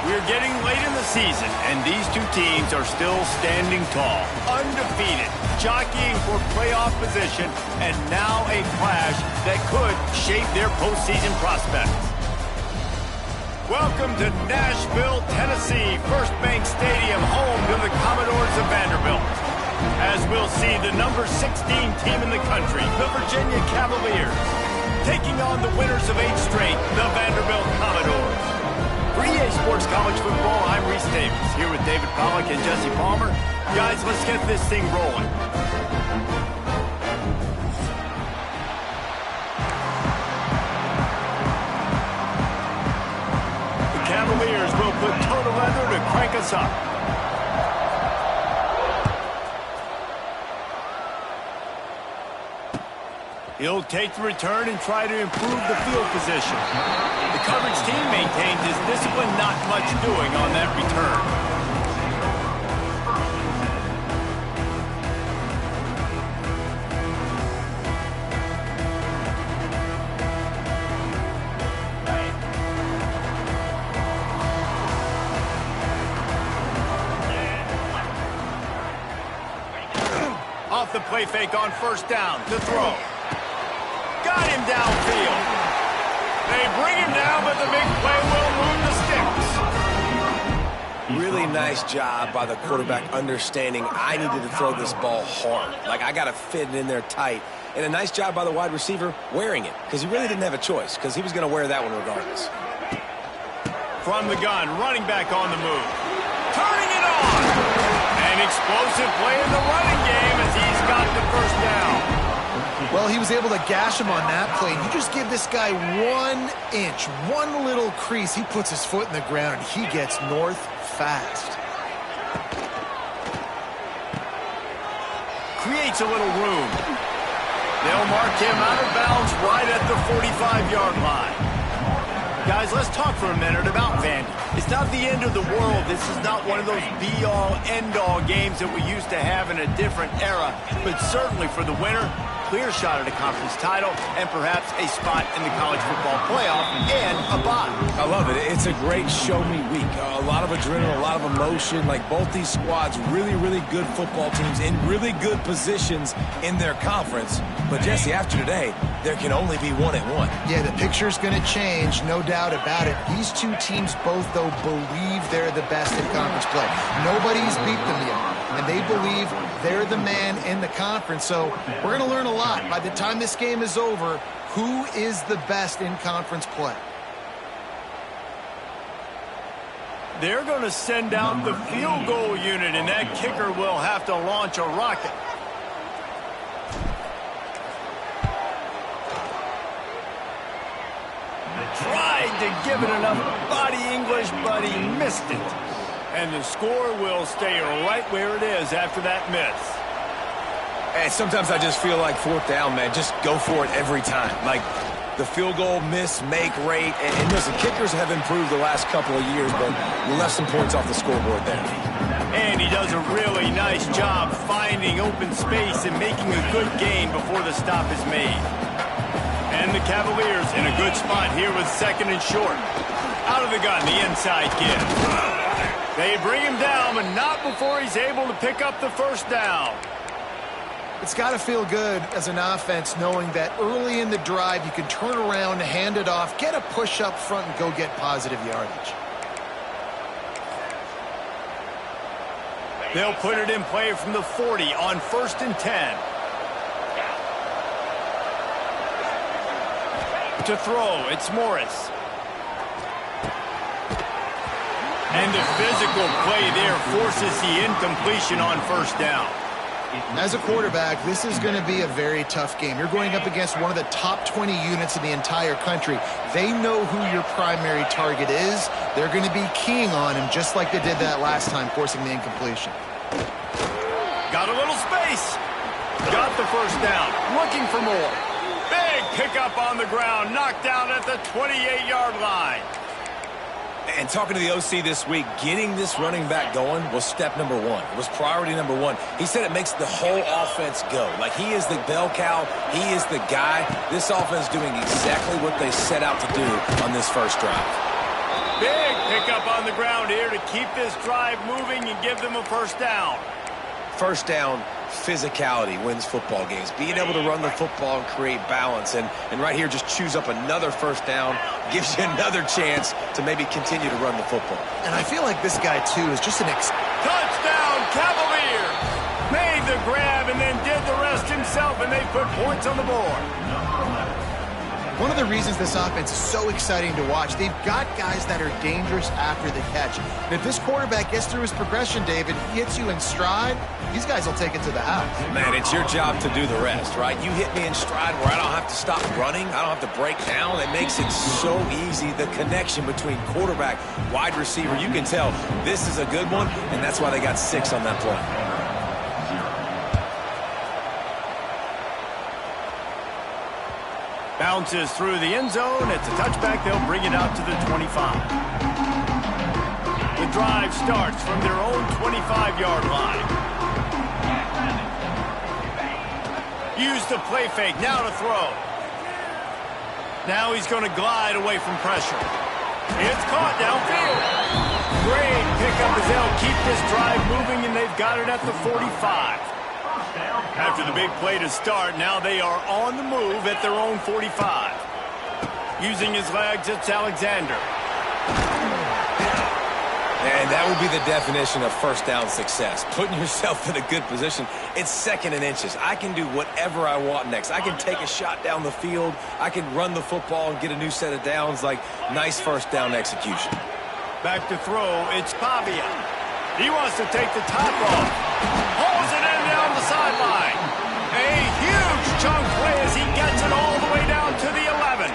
We're getting late in the season, and these two teams are still standing tall, undefeated, jockeying for playoff position, and now a clash that could shape their postseason prospects. Welcome to Nashville, Tennessee, First Bank Stadium, home to the Commodores of Vanderbilt. As we'll see the number 16 team in the country, the Virginia Cavaliers, taking on the winners of 8 straight, the Vanderbilt Commodores. For EA Sports College Football, I'm Reese Davis, here with David Pollack and Jesse Palmer. Guys, let's get this thing rolling. The Cavaliers will put toe to leather to crank us up. He'll take the return and try to improve the field position. The coverage team maintains his discipline, not much doing on that return. Off the play fake on first down to throw. Got him downfield. They bring him down, but the big play will move the sticks. Really nice job by the quarterback understanding I needed to throw this ball hard. Like, I got to fit it in there tight. And a nice job by the wide receiver wearing it, because he really didn't have a choice, because he was going to wear that one regardless. From the gun, running back on the move. Turning it on. An explosive play in the running game as he's got the first down. Well, he was able to gash him on that play. You just give this guy 1 inch, one little crease. He puts his foot in the ground, and he gets north fast. Creates a little room. They'll mark him out of bounds right at the 45-yard line. Guys, let's talk for a minute about Vandy. It's not the end of the world. This is not one of those be-all, end-all games that we used to have in a different era. But certainly for the winner, clear shot at a conference title and perhaps a spot in the college football playoff and a bye. I love it. It's a great show-me week. A lot of adrenaline, a lot of emotion. Like, both these squads, really, really good football teams in really good positions in their conference. But, Jesse, after today, there can only be 1-1. Yeah, the picture's going to change, no doubt about it. These two teams both, though, believe they're the best in conference play. Nobody's beat them yet, and they believe they're the man in the conference. So we're going to learn a lot. By the time this game is over, who is the best in conference play? They're going to send out the field goal unit, and that kicker will have to launch a rocket. Tried to give it enough body English, but he missed it. And the score will stay right where it is after that miss. And sometimes I just feel like 4th down, man. Just go for it every time. Like, the field goal miss, make rate. And listen, kickers have improved the last couple of years, but we left some points off the scoreboard there. And he does a really nice job finding open space and making a good gain before the stop is made. And the Cavaliers in a good spot here with 2nd and short. Out of the gun, the inside give. They bring him down, but not before he's able to pick up the first down. It's got to feel good as an offense knowing that early in the drive you can turn around, hand it off, get a push up front, and go get positive yardage. They'll put it in play from the 40 on 1st and 10. To throw, it's Morris. And the physical play there forces the incompletion on first down. As a quarterback, this is going to be a very tough game. You're going up against one of the top 20 units in the entire country. They know who your primary target is. They're going to be keying on him just like they did that last time, forcing the incompletion. Got a little space. Got the first down. Looking for more. Big pickup on the ground. Knocked down at the 28-yard line. And talking to the OC this week, getting this running back going was step number 1. It was priority number 1. He said it makes the whole offense go. Like, he is the bell cow. He is the guy. This offense doing exactly what they set out to do on this first drive. Big pickup on the ground here to keep this drive moving and give them a first down. First down, physicality wins football games. Being able to run the football and create balance. And right here, just choose up another first down, gives you another chance to maybe continue to run the football. And I feel like this guy, too, is just an touchdown, Cavaliers! Made the grab and then did the rest himself, and they put points on the board. One of the reasons this offense is so exciting to watch, they've got guys that are dangerous after the catch. And if this quarterback gets through his progression, David, he hits you in stride, these guys will take it to the house. Man, it's your job to do the rest, right? You hit me in stride where I don't have to stop running. I don't have to break down. It makes it so easy, the connection between quarterback, wide receiver. You can tell this is a good one, and that's why they got 6 on that play. Bounces through the end zone. It's a touchback. They'll bring it out to the 25. The drive starts from their own 25-yard line. Use the play fake. Now to throw. Now he's going to glide away from pressure. It's caught downfield. Great pickup as they'll keep this drive moving, and they've got it at the 45. After the big play to start, now they are on the move at their own 45. Using his legs, it's Alexander. And that would be the definition of first down success. Putting yourself in a good position. It's 2nd and inches. I can do whatever I want next. I can take a shot down the field. I can run the football and get a new set of downs. Like, nice first down execution. Back to throw, it's Pavia. He wants to take the top off. Holds it in down the sideline. A huge chunk play as he gets it all the way down to the 11.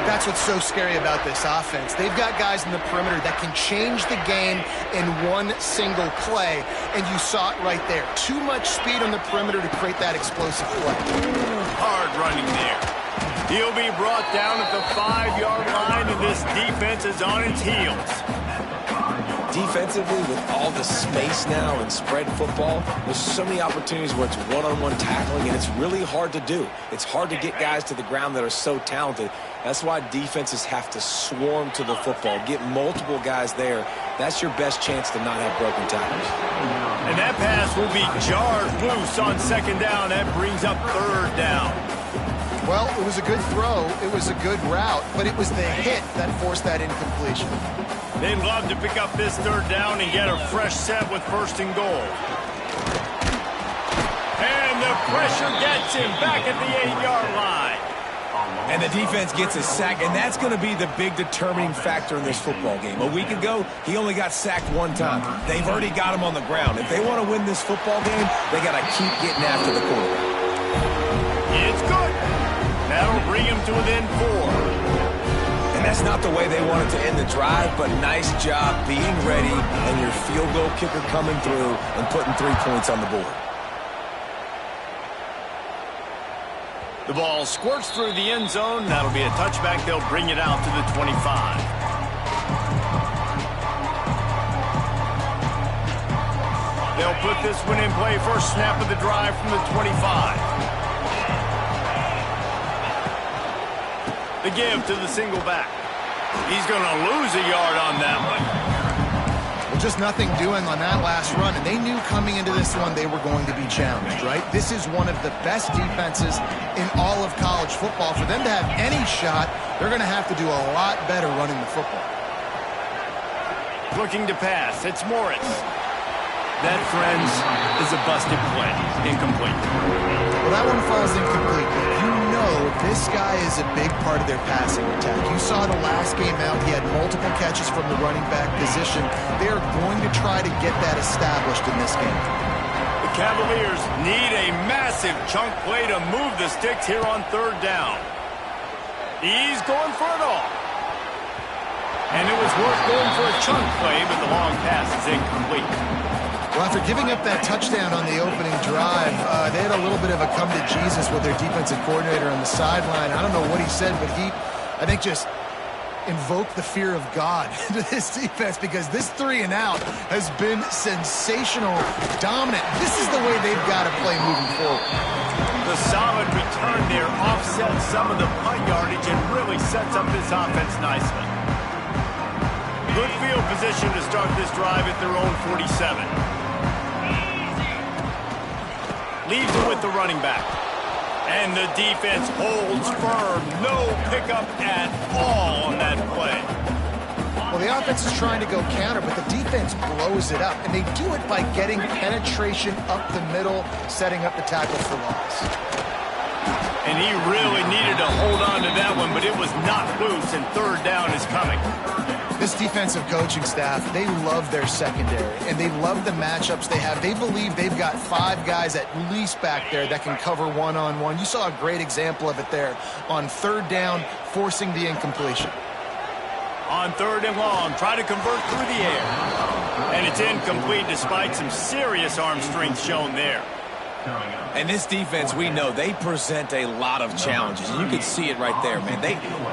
That's what's so scary about this offense. They've got guys in the perimeter that can change the game in one single play, and you saw it right there. Too much speed on the perimeter to create that explosive play. Hard running there. He'll be brought down at the 5-yard line, and this defense is on its heels. Defensively, with all the space now and spread football, there's so many opportunities where it's one-on-one tackling, and it's really hard to do. It's hard to get guys to the ground that are so talented. That's why defenses have to swarm to the football, get multiple guys there. That's your best chance to not have broken tackles. And that pass will be jarred loose on 2nd down. That brings up 3rd down. Well, it was a good throw. It was a good route, but it was the hit that forced that incompletion. They'd love to pick up this 3rd down and get a fresh set with 1st and goal. And the pressure gets him back at the 8-yard line. And the defense gets a sack, and that's going to be the big determining factor in this football game. A week ago, he only got sacked 1 time. They've already got him on the ground. If they want to win this football game, they got to keep getting after the quarterback. It's good. That'll bring him to within 4. And that's not the way they wanted to end the drive, but nice job being ready and your field goal kicker coming through and putting 3 points on the board. The ball squirts through the end zone. That'll be a touchback. They'll bring it out to the 25. They'll put this one in play. First snap of the drive from the 25. The give to the single back. He's going to lose a yard on that one. Well, just nothing doing on that last run, and they knew coming into this one they were going to be challenged, right? This is one of the best defenses in all of college football. For them to have any shot, they're going to have to do a lot better running the football. Looking to pass. It's Morris. That, friends, is a busted play. Incomplete. Well, that one falls incomplete. You know this guy is a big part of their passing attack. You saw the last game out. He had multiple catches from the running back position. They're going to try to get that established in this game. The Cavaliers need a massive chunk play to move the sticks here on 3rd down. He's going for it all. And it was worth going for a chunk play, but the long pass is incomplete. Well, after giving up that touchdown on the opening drive, they had a little bit of a come to Jesus with their defensive coordinator on the sideline. I don't know what he said, but he, I think, just invoked the fear of God into this defense, because this 3 and out has been sensational, dominant. This is the way they've got to play moving forward. The solid return there offsets some of the punt yardage and really sets up this offense nicely. Good field position to start this drive at their own 47. Leaves it with the running back. And the defense holds firm. No pickup at all on that play. Well, the offense is trying to go counter, but the defense blows it up. And they do it by getting penetration up the middle, setting up the tackle for loss. And he really needed to hold on to that one, but it was knocked loose, and third down is coming. This defensive coaching staff, they love their secondary, and they love the matchups they have. They believe they've got 5 guys at least back there that can cover one-on-one. You saw a great example of it there on third down, forcing the incompletion. On third and long, try to convert through the air. And it's incomplete despite some serious arm strength shown there. And this defense, we know, they present a lot of challenges. And you can see it right there, man.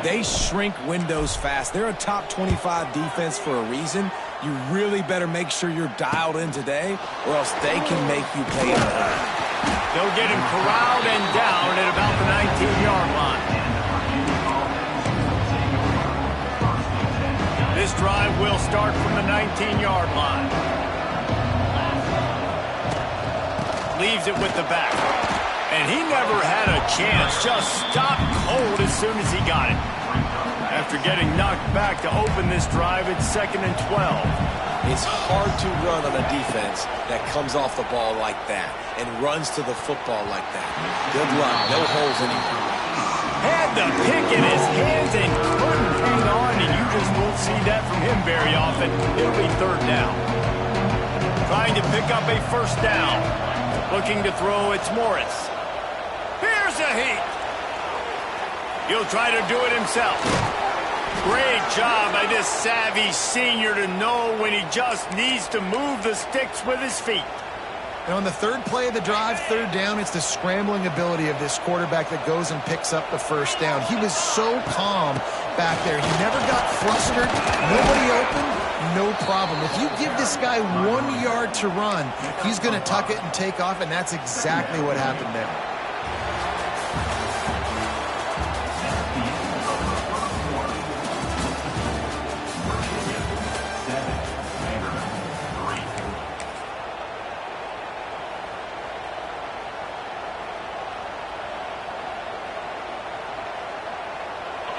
They shrink windows fast. They're a top 25 defense for a reason. You really better make sure you're dialed in today, or else they can make you pay it. They'll get him corralled and down at about the 19-yard line. This drive will start from the 19-yard line. Leaves it with the back. And he never had a chance. Just stopped cold as soon as he got it. After getting knocked back to open this drive, it's 2nd and 12. It's hard to run on a defense that comes off the ball like that and runs to the football like that. Good luck. No holes anymore. Had the pick in his hands and couldn't hang on, and you just won't see that from him very often. It'll be third down. Trying to pick up a first down. Looking to throw, it's Morris. Here's a heat. He'll try to do it himself. Great job by this savvy senior to know when he just needs to move the sticks with his feet. And on the third play of the drive, third down, it's the scrambling ability of this quarterback that goes and picks up the first down. He was so calm back there. He never got flustered. Nobody open. No problem. If you give this guy 1 yard to run, he's going to tuck it and take off, and that's exactly what happened there.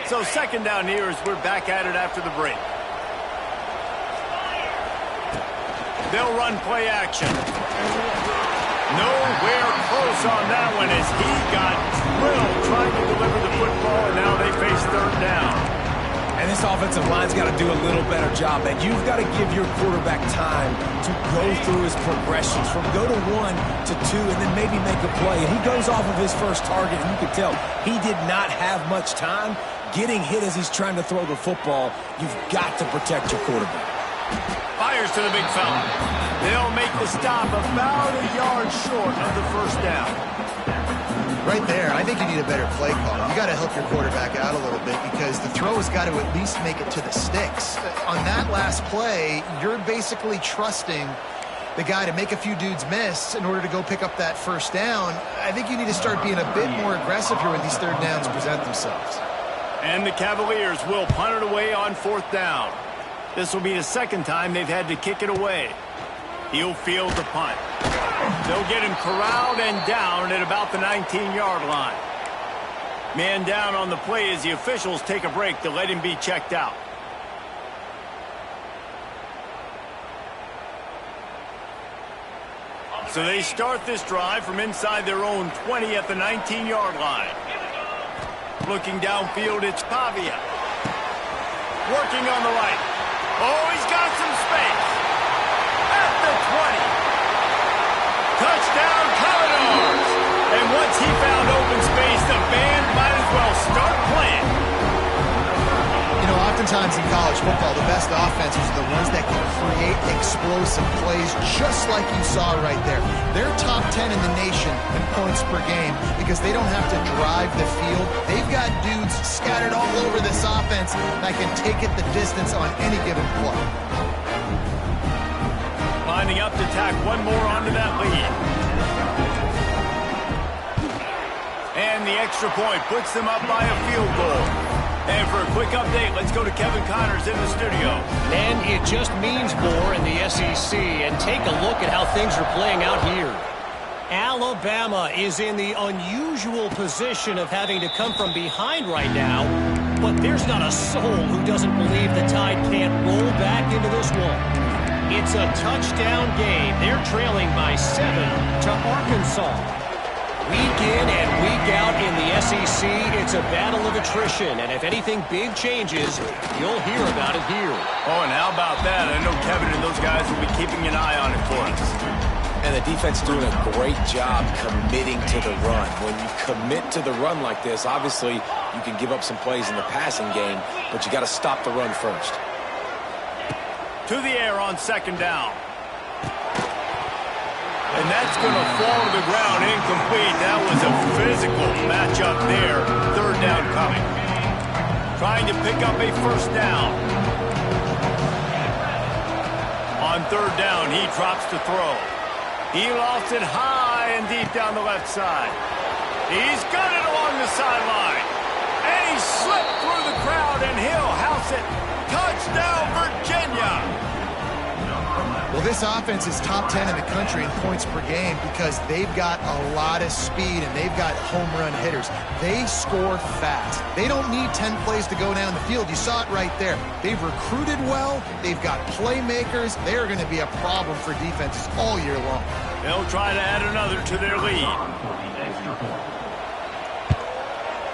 So second down here as we're back at it after the break. They'll run play action. Nowhere close on that one as he got drilled trying to deliver the football, and now they face third down. And this offensive line's got to do a little better job, and you've got to give your quarterback time to go through his progressions from go to 1 to 2 and then maybe make a play. And he goes off of his first target, and you can tell he did not have much time getting hit as he's trying to throw the football. You've got to protect your quarterback. Fires to the big fella. They'll make the stop about a yard short of the first down. Right there, I think you need a better play call. You got to help your quarterback out a little bit because the throw has got to at least make it to the sticks. On that last play, you're basically trusting the guy to make a few dudes miss in order to go pick up that first down. I think you need to start being a bit more aggressive here when these third downs present themselves. And the Cavaliers will punt it away on fourth down. This will be the second time they've had to kick it away. He'll field the punt. They'll get him corralled and down at about the 19-yard line. Man down on the play as the officials take a break to let him be checked out. So they start this drive from inside their own 20 at the 19-yard line. Looking downfield, it's Pavia. Working on the right. Oh, he's got some space. At the 20. Touchdown, Commodores. And once he found open space, the band might as well start playing. You know, oftentimes in college football, the best offenses are the ones that can create explosive plays just like you saw right there. They're top 10 in the nation in points per game because they don't have to drive the field. They've got dudes scattered all over this offense that can take it the distance on any given play. Lining up to tack one more onto that lead. And the extra point puts them up by a field goal. And for a quick update, let's go to Kevin Connors in the studio. And it just means more in the SEC. And take a look at how things are playing out here. Alabama is in the unusual position of having to come from behind right now. But there's not a soul who doesn't believe the Tide can't roll back into this one. It's a touchdown game. They're trailing by 7 to Arkansas. Week in and week out in the SEC, it's a battle of attrition. And if anything big changes, you'll hear about it here. Oh, and how about that? I know Kevin and those guys will be keeping an eye on it for us. And the defense doing a great job committing to the run. When you commit to the run like this, obviously you can give up some plays in the passing game, but you got to stop the run first. To the air on second down. And that's going to fall to the ground incomplete. That was a physical matchup there. Third down coming. Trying to pick up a first down. On third down, he drops to throw. He lofts it high and deep down the left side. He's got it along the sideline. And he slipped through the crowd, and he'll house it. Touchdown, Virginia! Well, this offense is top 10 in the country in points per game because they've got a lot of speed and they've got home run hitters. They score fast. They don't need 10 plays to go down the field. You saw it right there. They've recruited well. They've got playmakers. They're going to be a problem for defenses all year long. They'll try to add another to their lead.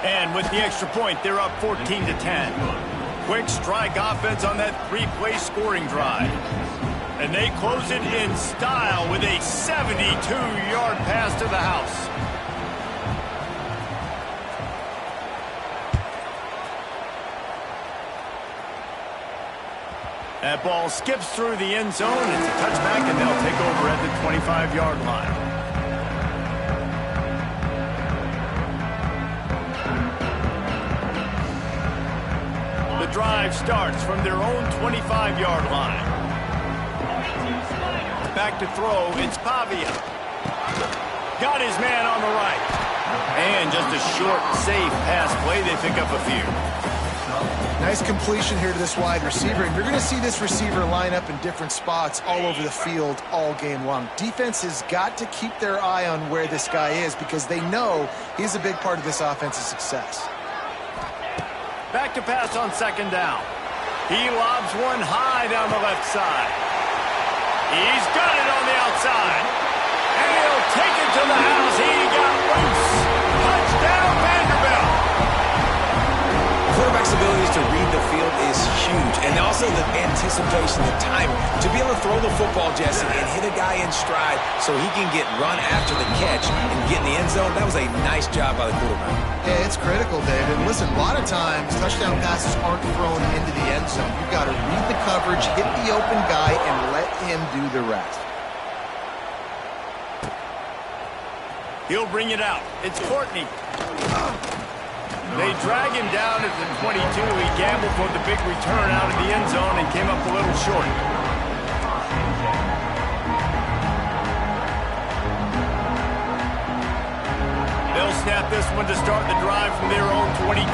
And with the extra point, they're up 14-10. Quick strike offense on that 3-play scoring drive. And they close it in style with a 72-yard pass to the house. That ball skips through the end zone. It's a touchback, and they'll take over at the 25-yard line. The drive starts from their own 25-yard line. Back to throw, it's Pavia. Got his man on the right. And just a short, safe pass play. They pick up a few. Nice completion here to this wide receiver. And you're going to see this receiver line up in different spots all over the field all game long. Defense has got to keep their eye on where this guy is because they know he's a big part of this offense's success. Back to pass on second down. He lobs one high down the left side. He's got it on the outside. And he'll take it to the house. He got loose. Touchdown, Vanderbilt. Quarterback's abilities to read the field is huge. And also the anticipation, the time to be able to throw the football, Jesse, and hit a guy in stride so he can get run after the catch and get in the end zone. That was a nice job by the quarterback. Yeah, it's critical, David. Listen, a lot of times touchdown passes aren't thrown into the end zone. You've got to read the coverage, hit the open guy, and let him do the rest. He'll bring it out. It's Courtney. They drag him down at the 22. He gambled for the big return out of the end zone and came up a little short. They'll snap this one to start the drive from their own 22.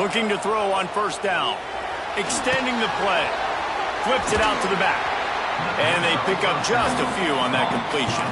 Looking to throw on first down. Extending the play. Flips it out to the back. And they pick up just a few on that completion.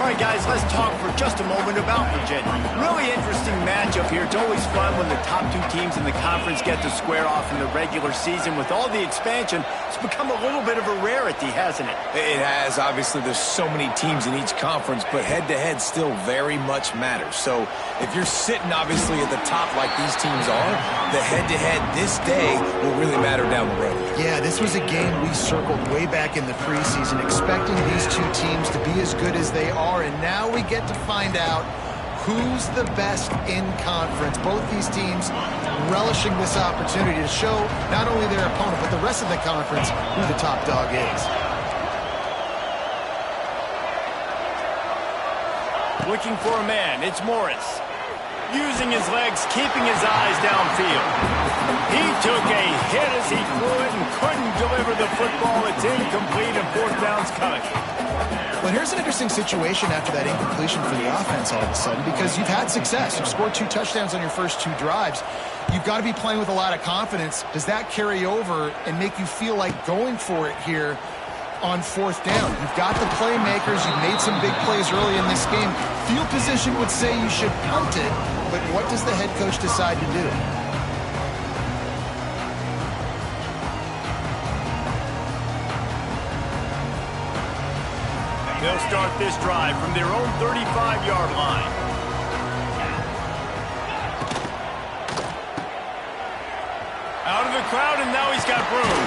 All right, guys, let's talk for just a moment about Virginia. Really interesting matchup here. It's always fun when the top two teams in the conference get to square off in the regular season. With all the expansion, it's become a little bit of a rarity, hasn't it? It has. Obviously, there's so many teams in each conference, but head-to-head still very much matters. So if you're sitting, obviously, at the top like these teams are, the head-to-head this day will really matter down the road. Yeah, this was a game we circled way back in the preseason, expecting these two teams to be as good as they are. And now we get to find out who's the best in conference. Both these teams relishing this opportunity to show not only their opponent, but the rest of the conference who the top dog is. Looking for a man. It's Morris. Using his legs, keeping his eyes downfield. He took a hit as he threw it and couldn't deliver the football. It's incomplete and fourth down's coming. Well, here's an interesting situation after that incompletion for the offense all of a sudden, because you've had success. You've scored 2 touchdowns on your first 2 drives. You've got to be playing with a lot of confidence. Does that carry over and make you feel like going for it here on fourth down? You've got the playmakers. You've made some big plays early in this game. Field position would say you should punt it, but what does the head coach decide to do? They'll start this drive from their own 35-yard line. Out of the crowd, and now he's got room.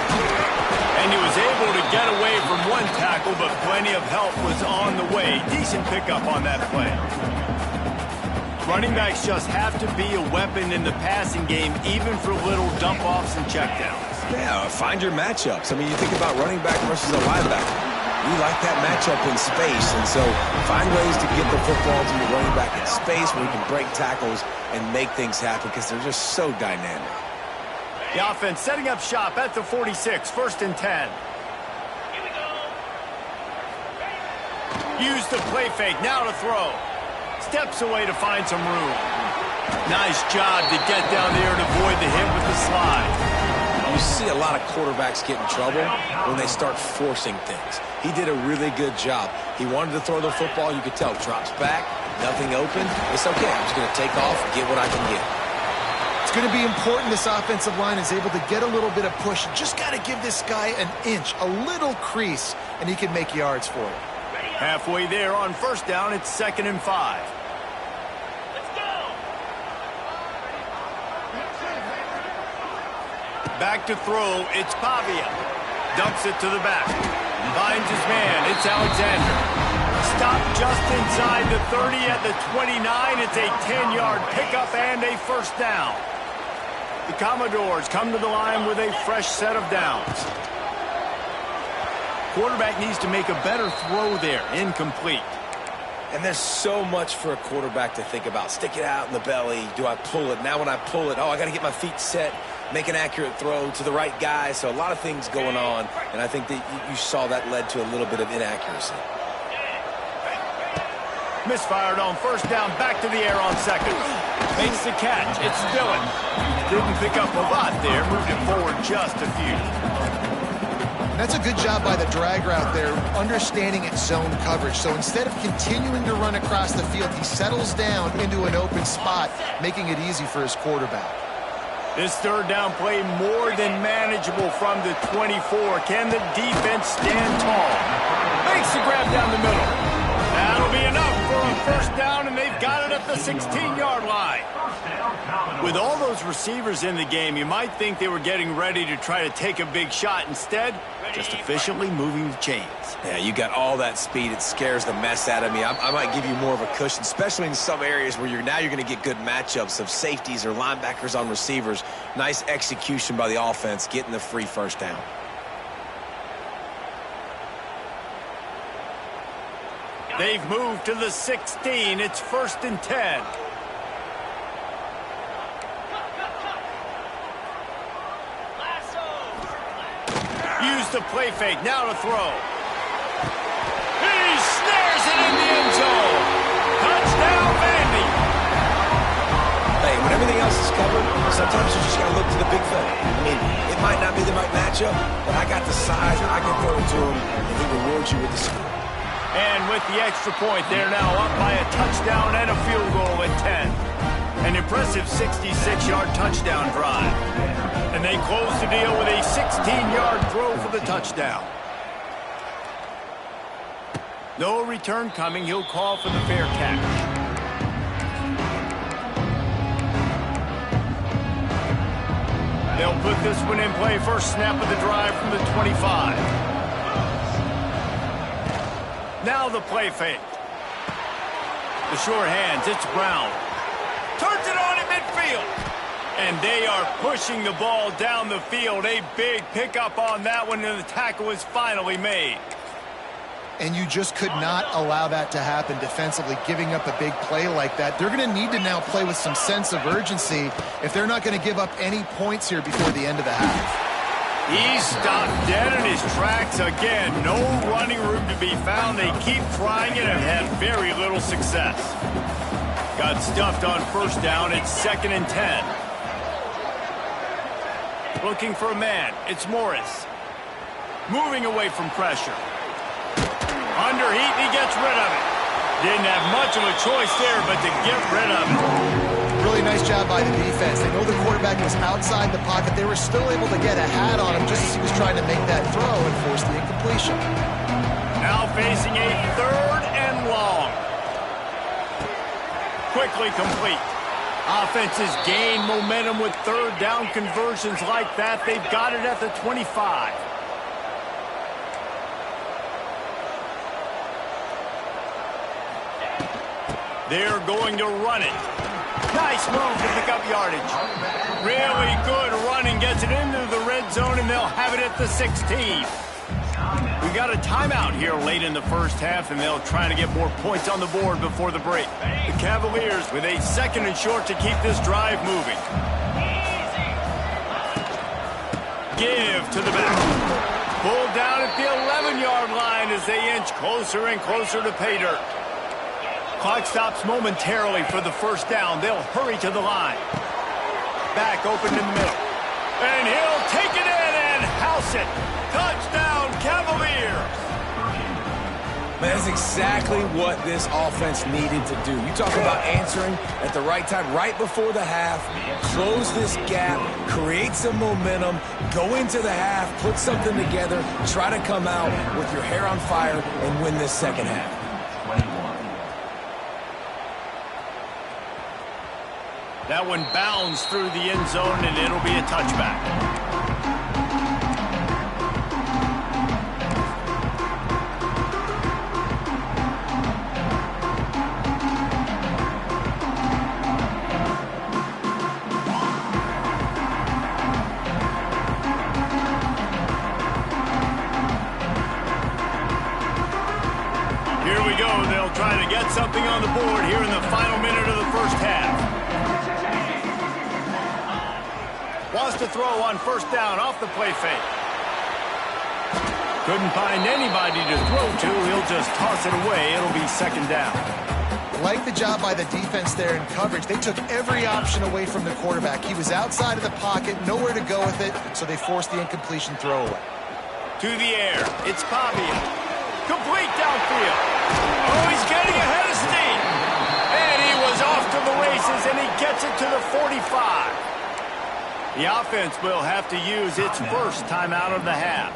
And he was able to get away from one tackle, but plenty of help was on the way. Decent pickup on that play. Running backs just have to be a weapon in the passing game, even for little dump-offs and checkdowns. Yeah, find your matchups. I mean, you think about running back versus a linebacker. We like that matchup in space, and so find ways to get the football to your running back in space where you can break tackles and make things happen because they're just so dynamic. The offense setting up shop at the 46, 1st and 10. Use the play fake, now to throw. Steps away to find some room. Nice job to get down there and avoid the hit with the slide. You see a lot of quarterbacks get in trouble when they start forcing things. He did a really good job. He wanted to throw the football. You could tell. Drops back, nothing open. It's okay. I'm just going to take off and get what I can get. It's going to be important this offensive line is able to get a little bit of push. Just got to give this guy an inch, a little crease, and he can make yards for it. Halfway there on 1st down, it's 2nd and 5. Back to throw, it's Pavia. Dumps it to the back. Finds his man, it's Alexander. Stopped just inside the 30 at the 29. It's a 10-yard pickup and a 1st down. The Commodores come to the line with a fresh set of downs. Quarterback needs to make a better throw there. Incomplete. And there's so much for a quarterback to think about. Stick it out in the belly. Do I pull it? Now when I pull it, I got to get my feet set. Make an accurate throw to the right guy. So a lot of things going on, and I think that you saw that led to a little bit of inaccuracy. Misfired on 1st down, back to the air on 2nd. Makes the catch, it's Dillon. Didn't pick up a lot there, moved it forward just a few. That's a good job by the drag route there, understanding its zone coverage. So instead of continuing to run across the field, he settles down into an open spot, making it easy for his quarterback. This 3rd down play more than manageable from the 24. Can the defense stand tall? Makes the grab down the middle. That'll be enough for a 1st down, and they've got it at the 16-yard line. With all those receivers in the game, you might think they were getting ready to try to take a big shot. Instead, just efficiently moving the chains. Yeah, you got all that speed. It scares the mess out of me. I might give you more of a cushion, especially in some areas where you're going to get good matchups of safeties or linebackers on receivers. Nice execution by the offense, getting the free 1st down. They've moved to the 16. It's 1st and 10. Use the play fake, now to throw. He snares it in the end zone. Touchdown, Vandy. Hey, when everything else is covered, sometimes you just got to look to the big fella. I mean, it might not be the right matchup, but I got the size, and I can throw it to him, and he rewards you with the score. And with the extra point, they're now up by a touchdown and a field goal at 10. An impressive 66-yard touchdown drive. And they close the deal with a 16-yard throw for the touchdown. No return coming. He'll call for the fair catch. They'll put this one in play. First snap of the drive from the 25. Now the play fake. The short hands, it's Brown. Turns it on in midfield. And they are pushing the ball down the field. A big pickup on that one, and the tackle is finally made. And you just could not allow that to happen defensively, giving up a big play like that. They're going to need to now play with some sense of urgency if they're not going to give up any points here before the end of the half. He stopped dead in his tracks again. No running room to be found. They keep trying it and have very little success. Got stuffed on first down. It's 2nd and 10. Looking for a man. It's Morris. Moving away from pressure. Under heat, and he gets rid of it. Didn't have much of a choice there, but to get rid of it. Really nice job by the defense. They know the quarterback was outside the pocket. They were still able to get a hat on him just as he was trying to make that throw and force the incompletion. Now facing a 3rd and long. Quickly complete. Offenses gain momentum with 3rd down conversions like that. They've got it at the 25. They're going to run it. Nice move to pick up yardage. Really good running. Gets it into the red zone, and they'll have it at the 16. We got a timeout here late in the first half, and they'll try to get more points on the board before the break. The Cavaliers with a 2nd and short to keep this drive moving. Give to the back. Pulled down at the 11-yard line as they inch closer and closer to pay dirt. Clock stops momentarily for the first down. They'll hurry to the line. Back open in the middle. And he'll take it in and house it. Touchdown, Cavaliers. Man, that's exactly what this offense needed to do. You talk about answering at the right time, right before the half, close this gap, create some momentum, go into the half, put something together, try to come out with your hair on fire and win this second half. That one bounds through the end zone, and it'll be a touchback. Here we go. They'll try to get something on the board here in the final minute of the first half. Wants to throw on first down off the play fake. Couldn't find anybody to throw to. He'll just toss it away. It'll be 2nd down. Like the job by the defense there in coverage. They took every option away from the quarterback. He was outside of the pocket, nowhere to go with it, so they forced the incompletion throwaway. To the air. It's Pavia. Complete downfield. Oh, he's getting ahead of steam. And he was off to the races, and he gets it to the 45. The offense will have to use its first timeout of the half.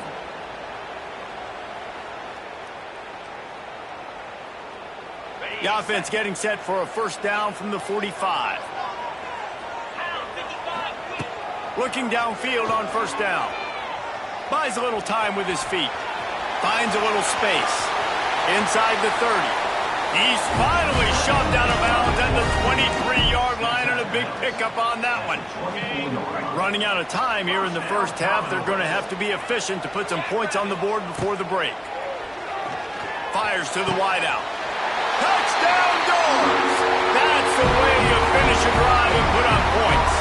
The offense getting set for a first down from the 45. Looking downfield on first down. Buys a little time with his feet. Finds a little space. Inside the 30. He's finally shoved out of bounds at the 23-yard line, and a big pickup on that one. Running out of time here in the first half. They're going to have to be efficient to put some points on the board before the break. Fires to the wideout. Touchdown, Doors! That's the way you finish a drive and put on points.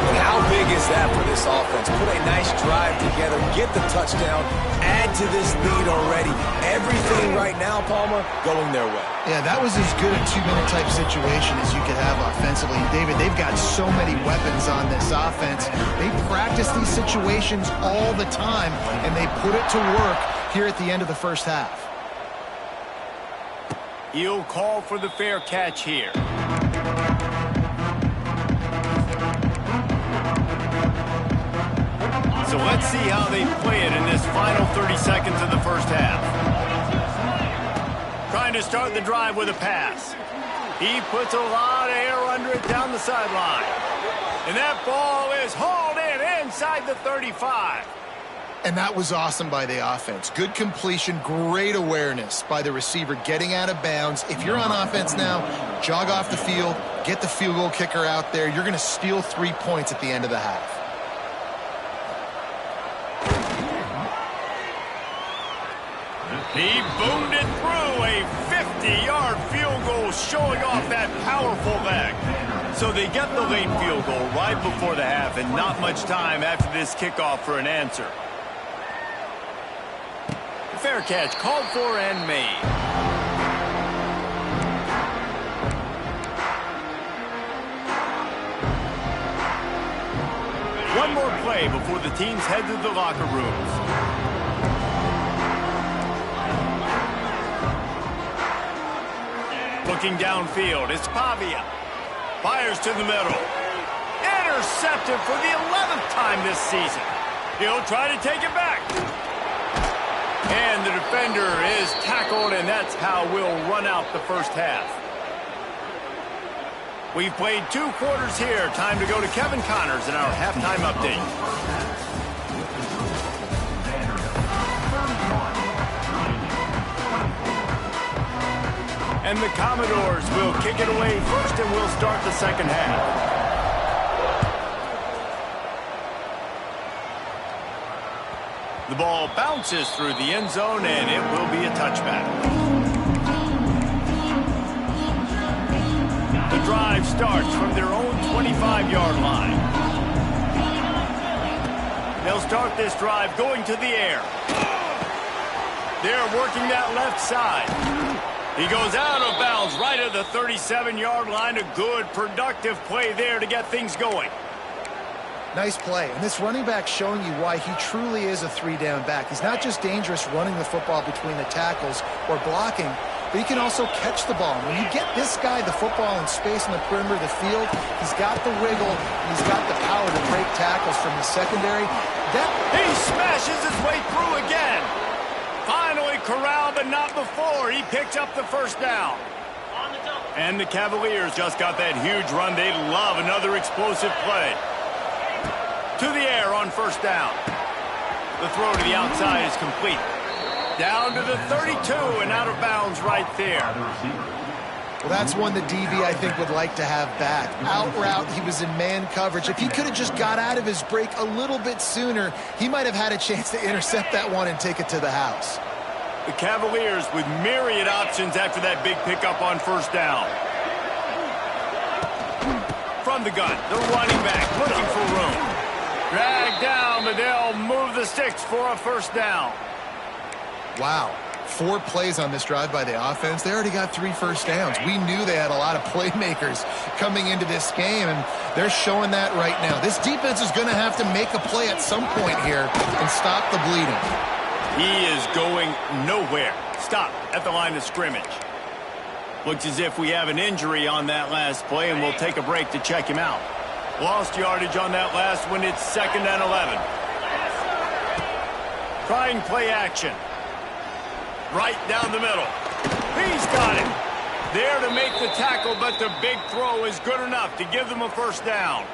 But how big is that for this offense? Put a nice drive together, get the touchdown, add to this lead already. Everything right now, Palmer, going their way. Yeah, that was as good a 2-minute type situation as you could have offensively. David, they've got so many weapons on this offense. They practice these situations all the time, and they put it to work here at the end of the first half. He'll call for the fair catch here. So let's see how they play it in this final 30 seconds of the first half. Trying to start the drive with a pass. He puts a lot of air under it down the sideline. And that ball is hauled in inside the 35. And that was awesome by the offense. Good completion, great awareness by the receiver getting out of bounds. If you're on offense now, jog off the field, get the field goal kicker out there. You're going to steal 3 points at the end of the half. He boomed it through. A 50-yard field goal showing off that powerful leg. So they get the late field goal right before the half and not much time after this kickoff for an answer. Fair catch called for and made. One more play before the teams head to the locker rooms. Looking downfield, it's Pavia. Fires to the middle. Intercepted for the 11th time this season. He'll try to take it back. And the defender is tackled, and that's how we'll run out the first half. We've played 2 quarters here. Time to go to Kevin Connors in our halftime update. And the Commodores will kick it away first, and we'll start the second half. The ball bounces through the end zone, and it will be a touchback. The drive starts from their own 25-yard line. They'll start this drive going to the air. They're working that left side. He goes out of bounds right at the 37-yard line. A good, productive play there to get things going. Nice play. And this running back showing you why he truly is a 3-down back. He's not just dangerous running the football between the tackles or blocking, but he can also catch the ball. When you get this guy the football in space in the perimeter of the field, he's got the wiggle, and he's got the power to break tackles from the secondary. He smashes his way through again. Finally corralled, but not before. He picked up the first down. And the Cavaliers just got that huge run. They love another explosive play. To the air on first down. The throw to the outside is complete. Down to the 32 and out of bounds right there. Well, that's one the DB, I think, would like to have back. Out route, he was in man coverage. If he could have just got out of his break a little bit sooner, he might have had a chance to intercept that one and take it to the house. The Cavaliers with myriad options after that big pickup on first down. From the gun, the running back looking for room. Dragged down, but they'll move the sticks for a first down. Wow. 4 plays on this drive by the offense. They already got 3 first downs. We knew they had a lot of playmakers coming into this game, and they're showing that right now. This defense is going to have to make a play at some point here and stop the bleeding. He is going nowhere. Stop at the line of scrimmage. Looks as if we have an injury on that last play, and we'll take a break to check him out. Lost yardage on that last one. It's 2nd and 11. Trying play action. Right down the middle. He's got it. There to make the tackle, but the big throw is good enough to give them a first down.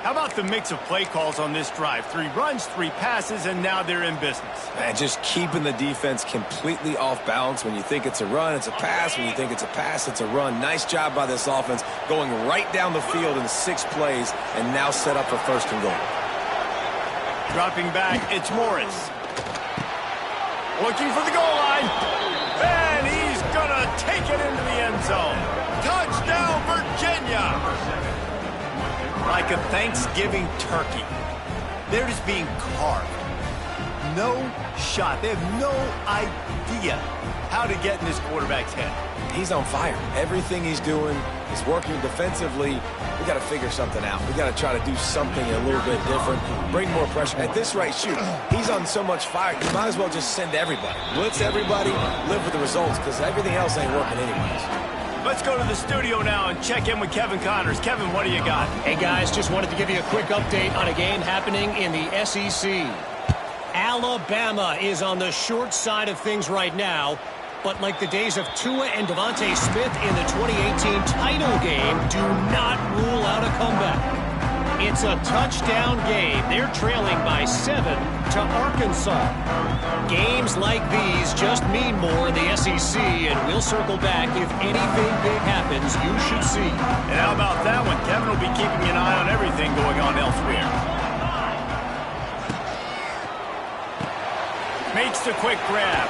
How about the mix of play calls on this drive? 3 runs, 3 passes, and now they're in business. Man, just keeping the defense completely off balance. When you think it's a run, it's a pass. When you think it's a pass, it's a run. Nice job by this offense going right down the field in 6 plays and now set up for 1st and goal. Dropping back, it's Morris. Looking for the goal line. And he's going to take it into the end zone. Touchdown, Virginia. Like a Thanksgiving turkey. They're just being carved. No shot. They have no idea how to get in this quarterback's head. He's on fire. Everything he's doing is working defensively. We got to figure something out. We got to try to do something a little bit different. Bring more pressure. At this rate, shoot, he's on so much fire. You might as well just send everybody. Blitz everybody, live with the results, because everything else ain't working anyways. Let's go to the studio now and check in with Kevin Connors. Kevin, what do you got? Hey, guys, just wanted to give you a quick update on a game happening in the SEC. Alabama is on the short side of things right now, but like the days of Tua and Devontae Smith in the 2018 title game, do not rule out a comeback. It's a touchdown game. They're trailing by 7 to Arkansas. Games like these just mean more in the SEC, and we'll circle back if anything big happens you should see. And how about that one? Kevin will be keeping an eye on everything going on elsewhere. Makes the quick grab.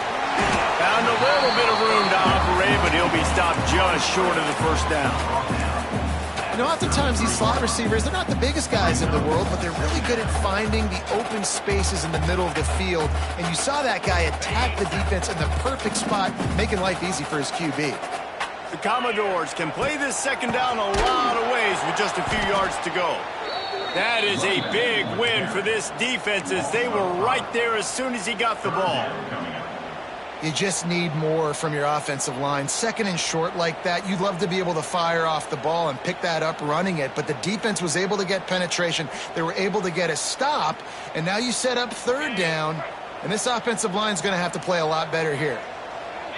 Found a little bit of room to operate, but he'll be stopped just short of the first down. You know, oftentimes these slot receivers, they're not the biggest guys in the world, but they're really good at finding the open spaces in the middle of the field. And you saw that guy attack the defense in the perfect spot, making life easy for his QB. The Commodores can play this second down a lot of ways with just a few yards to go. That is a big win for this defense as they were right there as soon as he got the ball. You just need more from your offensive line. Second and short like that, you'd love to be able to fire off the ball and pick that up running it, but the defense was able to get penetration. They were able to get a stop, and now you set up third down, and this offensive line is going to have to play a lot better here.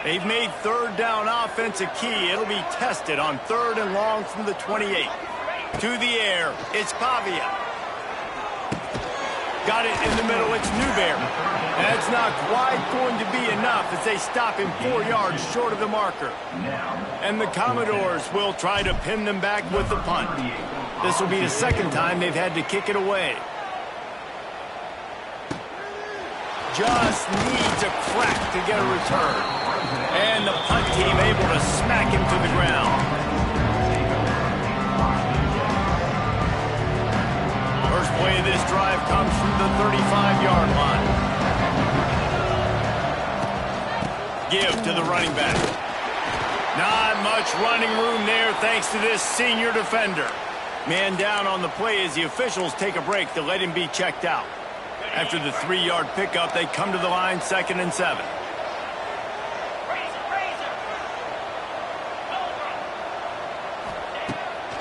They've made third down offense a key. It'll be tested on third and long from the 28. To the air, it's Pavia. Got it in the middle, it's Newberry. That's not quite going to be enough as they stop him 4 yards short of the marker. And the Commodores will try to pin them back with the punt. This will be the second time they've had to kick it away. Just needs a crack to get a return. And the punt team able to smack him to the ground. First play of this drive comes from the 35-yard line. Give to the running back. Not much running room there thanks to this senior defender. Man down on the play as the officials take a break to let him be checked out. After the 3-yard pickup, they come to the line 2nd and 7.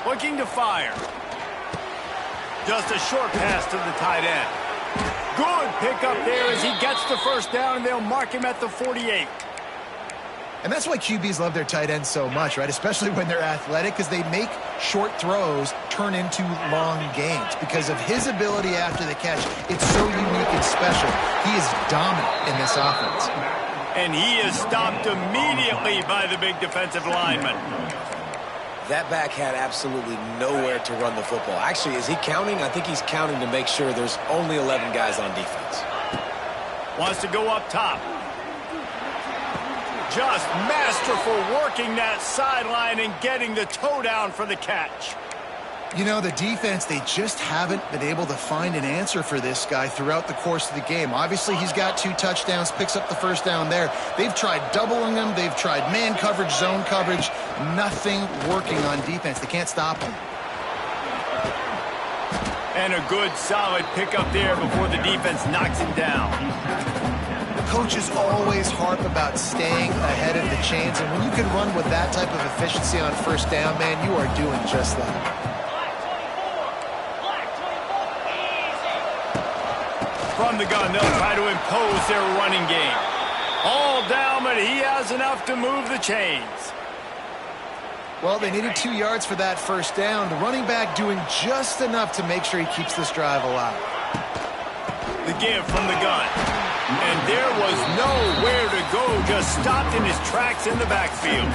Looking to fire. Just a short pass to the tight end. Good pickup there as he gets the first down, and they'll mark him at the 48. And that's why QBs love their tight ends so much, right? Especially when they're athletic, because they make short throws turn into long gains. Because of his ability after the catch, it's so unique and special. He is dominant in this offense. And he is stopped immediately by the big defensive lineman. That back had absolutely nowhere to run the football. Actually, is he counting? I think he's counting to make sure there's only 11 guys on defense. Wants to go up top. Just masterful working that sideline and getting the toe down for the catch. You know, the defense, they just haven't been able to find an answer for this guy throughout the course of the game. Obviously, he's got 2 touchdowns, picks up the first down there. They've tried doubling him. They've tried man coverage, zone coverage. Nothing working on defense. They can't stop him. And a good, solid pickup there before the defense knocks him down. Coaches always harp about staying ahead of the chains, and when you can run with that type of efficiency on first down, man, you are doing just that. From the gun, they'll try to impose their running game. All down, but he has enough to move the chains. Well, they needed 2 yards for that first down. The running back doing just enough to make sure he keeps this drive alive. The give from the gun. And there was nowhere to go, just stopped in his tracks in the backfield.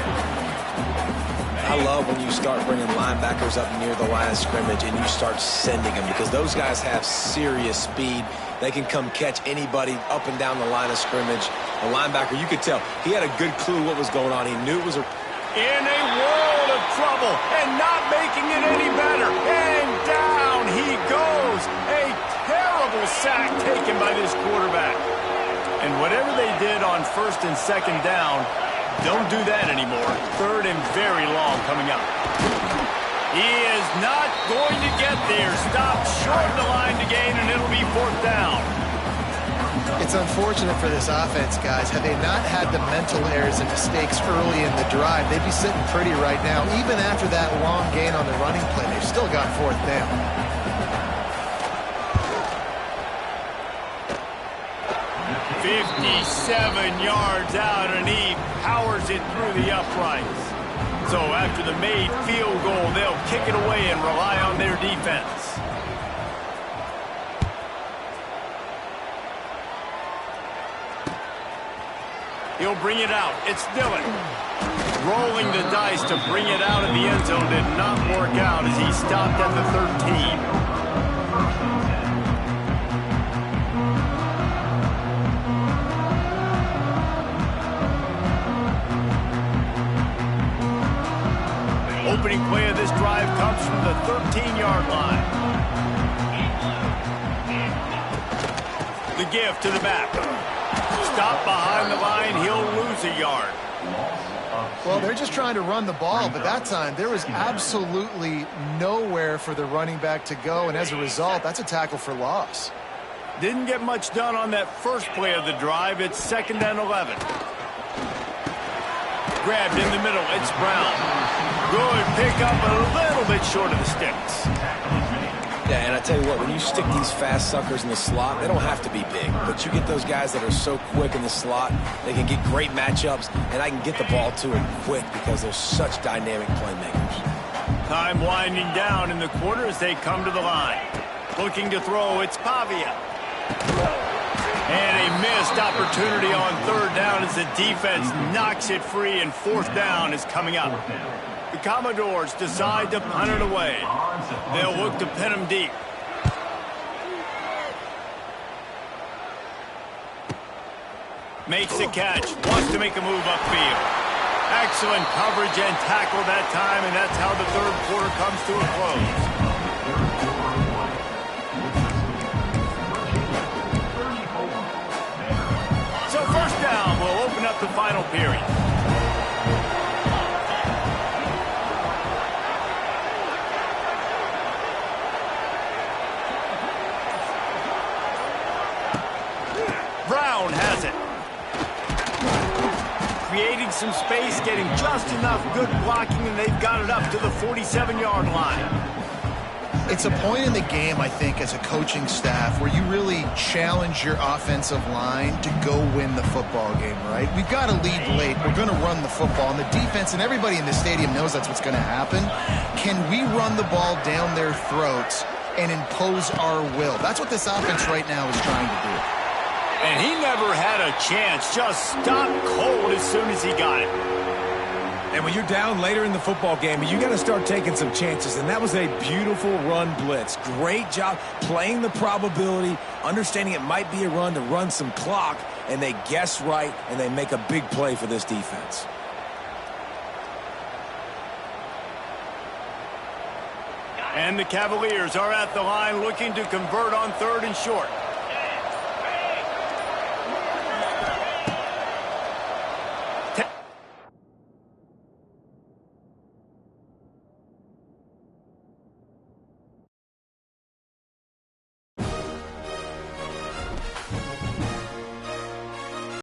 I love when you start bringing linebackers up near the line of scrimmage and you start sending them, because those guys have serious speed. They can come catch anybody up and down the line of scrimmage. The linebacker, you could tell, he had a good clue what was going on. He knew it was a... In a world of trouble and not making it any better. And down he goes. A terrible sack taken by this quarterback. And whatever they did on first and second down, don't do that anymore. Third and very long coming up. He is not going to get there. Stopped short of the line to gain, and it'll be 4th down. It's unfortunate for this offense, guys. Had they not had the mental errors and mistakes early in the drive, they'd be sitting pretty right now. Even after that long gain on the running play, they've still got 4th down. 57 yards out, and he powers it through the uprights. So after the made field goal, they'll kick it away and rely on their defense. He'll bring it out. It's Dillon. Rolling the dice to bring it out of the end zone did not work out as he stopped at the 13. opening play of this drive comes from the 13-yard line. The give to the back. Stop behind the line. He'll lose a yard. Well, they're just trying to run the ball, but that time there was absolutely nowhere for the running back to go, and as a result, that's a tackle for loss. Didn't get much done on that first play of the drive. It's 2nd and 11. Grabbed in the middle. It's Brown. Good pickup, a little bit short of the sticks. Yeah, and I tell you what, when you stick these fast suckers in the slot, they don't have to be big. But you get those guys that are so quick in the slot, they can get great matchups, and I can get the ball to them quick because they're such dynamic playmakers. Time winding down in the quarter as they come to the line. Looking to throw, it's Pavia. And a missed opportunity on 3rd down as the defense knocks it free, and 4th down is coming up. The Commodores decide to punt it away. They'll look to pin them deep. Makes the catch. Wants to make a move upfield. Excellent coverage and tackle that time, and that's how the 3rd quarter comes to a close. So 1st down will open up the final period. Brown has it. Creating some space, getting just enough good blocking, and they've got it up to the 47-yard line. It's a point in the game, I think, as a coaching staff where you really challenge your offensive line to go win the football game, right? We've got to lead late. We're going to run the football, and the defense and everybody in the stadium knows that's what's going to happen. Can we run the ball down their throats and impose our will? That's what this offense right now is trying to do. And he never had a chance. Just stopped cold as soon as he got it. And when you're down later in the football game, you got to start taking some chances. And that was a beautiful run blitz. Great job playing the probability, understanding it might be a run to run some clock, and they guess right, and they make a big play for this defense. And the Cavaliers are at the line looking to convert on 3rd and short.